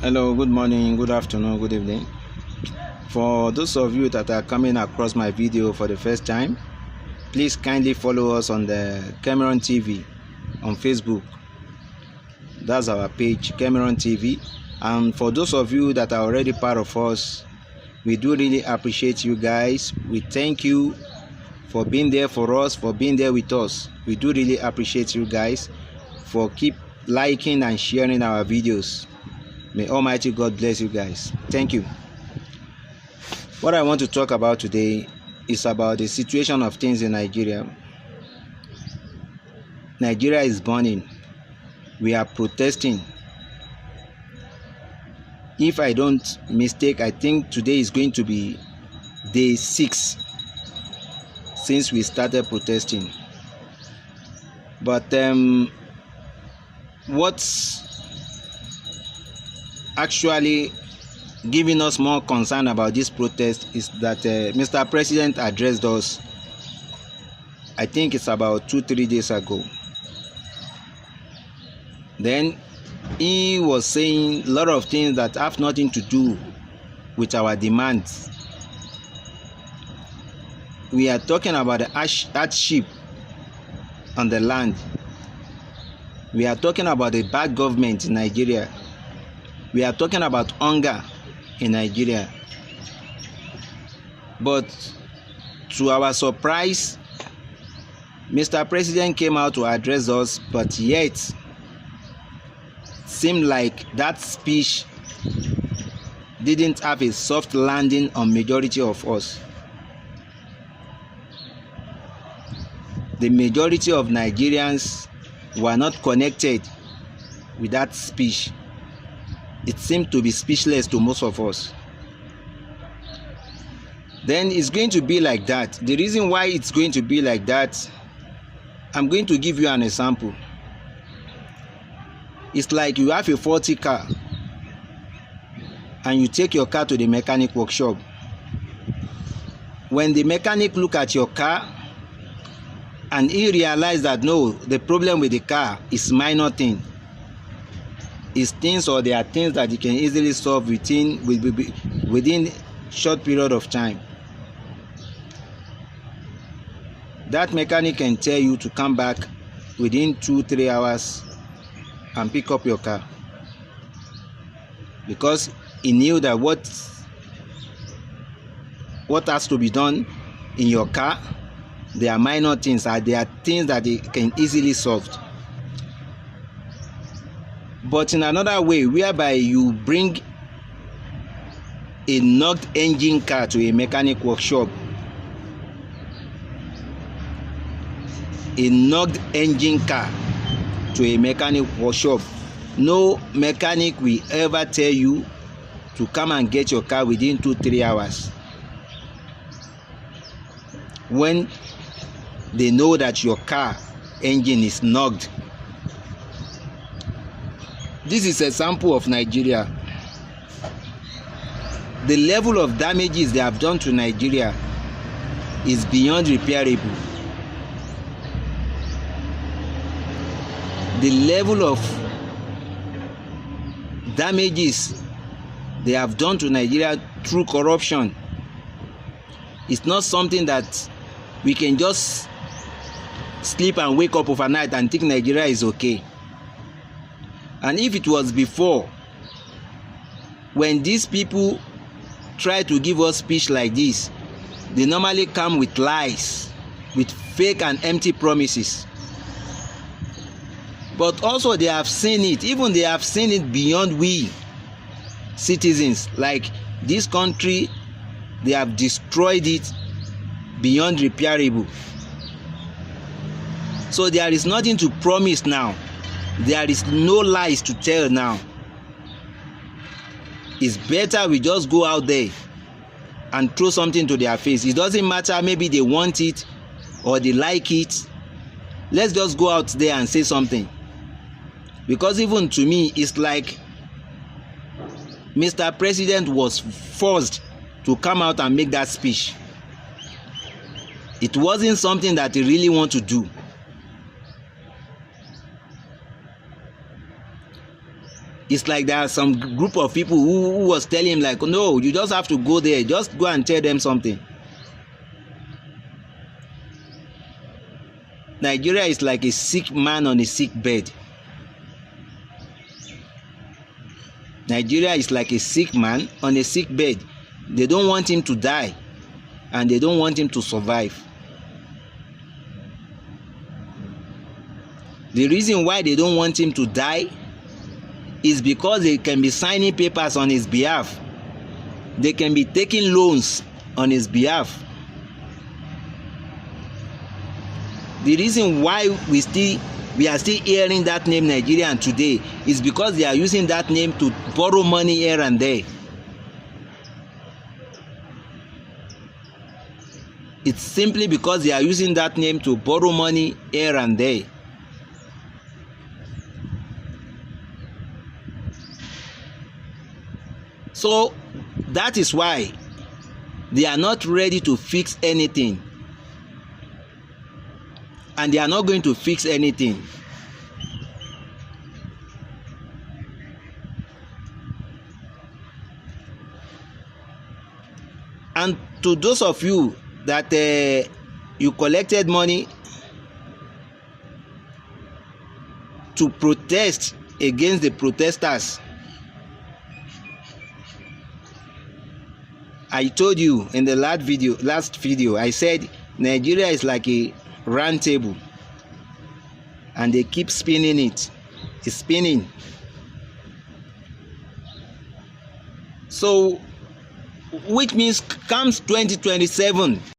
Hello, good morning, good afternoon, good evening. For those of you that are coming across my video for the first time, please kindly follow us on the Cameron TV on Facebook. That's our page, Cameron TV. And for those of you that are already part of us, we do really appreciate you guys. We thank you for being there for us, for being there with us. We do really appreciate you guys for keep liking and sharing our videos. May Almighty God bless you guys. Thank you. What I want to talk about today is about the situation of things in Nigeria. Nigeria is burning. We are protesting. If I don't mistake, I think today is going to be day 6 since we started protesting. But what's actually giving us more concern about this protest is that Mr. President addressed us, I think it's about 2-3 days ago. Then he was saying a lot of things that have nothing to do with our demands. We are talking about the hardship on the land. We are talking about the bad government in Nigeria. We are talking about hunger in Nigeria. But to our surprise, Mr. President came out to address us, but yet seemed like that speech didn't have a soft landing on majority of us. The majority of Nigerians were not connected with that speech. It seemed to be speechless to most of us. Then it's going to be like that. The reason why it's going to be like that, I'm going to give you an example. It's like you have a faulty car and you take your car to the mechanic workshop. When the mechanic look at your car and he realizes that no, the problem with the car is minor thing, is things, or there are things that you can easily solve within short period of time, that mechanic can tell you to come back within 2-3 hours and pick up your car, because he knew that what has to be done in your car, there are minor things, and there are things that they can easily solve. But in another way, whereby you bring a knocked engine car to a mechanic workshop, a knocked engine car to a mechanic workshop, no mechanic will ever tell you to come and get your car within 2-3 hours, when they know that your car engine is knocked. This is a sample of Nigeria. The level of damages they have done to Nigeria is beyond repairable. The level of damages they have done to Nigeria through corruption is not something that we can just sleep and wake up overnight and think Nigeria is okay. And if it was before, when these people try to give us speech like this, they normally come with lies, with fake and empty promises. But also they have seen it, even they have seen it beyond we citizens. Like this country, they have destroyed it beyond repairable. So there is nothing to promise now. There is no lies to tell now. It's better we just go out there and throw something to their face. It doesn't matter, maybe they want it or they like it. Let's just go out there and say something. Because even to me, it's like Mr. President was forced to come out and make that speech. It wasn't something that he really wanted to do. It's like there are some group of people who was telling him like, no, you just have to go there, just go and tell them something. Nigeria is like a sick man on a sick bed. Nigeria is like a sick man on a sick bed. They don't want him to die, and they don't want him to survive. The reason why they don't want him to die is because they can be signing papers on his behalf. They can be taking loans on his behalf. The reason why we are still hearing that name Nigerian today is because they are using that name to borrow money here and there. It's simply because they are using that name to borrow money here and there. So that is why they are not ready to fix anything. And they are not going to fix anything. And to those of you that you collected money to protest against the protesters, I told you in the last video, I said Nigeria is like a round table, and they keep spinning it. It's spinning. So which means comes 2027,